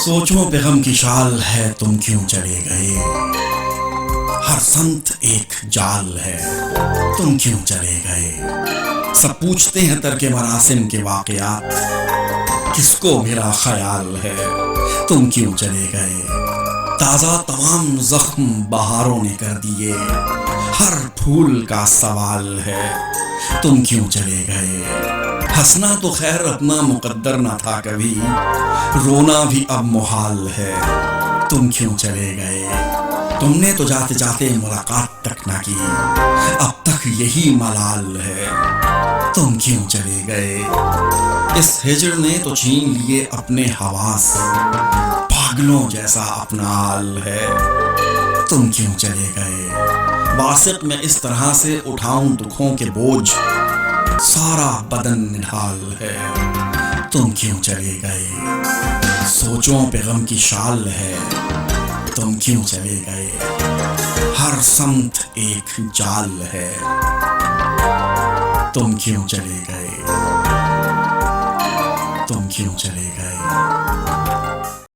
सोचों पे गम की शाल है तुम क्यों चले गए, हर संत एक जाल है तुम क्यों चले गए। सब पूछते हैं तरके मरासिम के वाक़यात, किसको मेरा ख्याल है तुम क्यों चले गए। ताज़ा तमाम जख्म बहारों ने कर दिए, हर फूल का सवाल है तुम क्यों चले गए। हंसना तो खैर अपना मुकद्दर न था कभी, रोना भी अब मुहाल है तुम क्यों चले गए। तुमने तो जाते जाते मुलाकात तक ना की, अब तक यही मलाल है तुम क्यों चले गए। इस हिजर ने तो छीन लिए अपने हवास, पागलों जैसा अपना हाल है तुम क्यों चले गए। वासिक मैं इस तरह से उठाऊं दुखों के बोझ, सारा बदन निढाल है तुम क्यों चले गए। सोचों पे गम की शाल है तुम क्यों चले गए, हर समत एक जाल है तुम क्यों चले गए, तुम क्यों चले गए।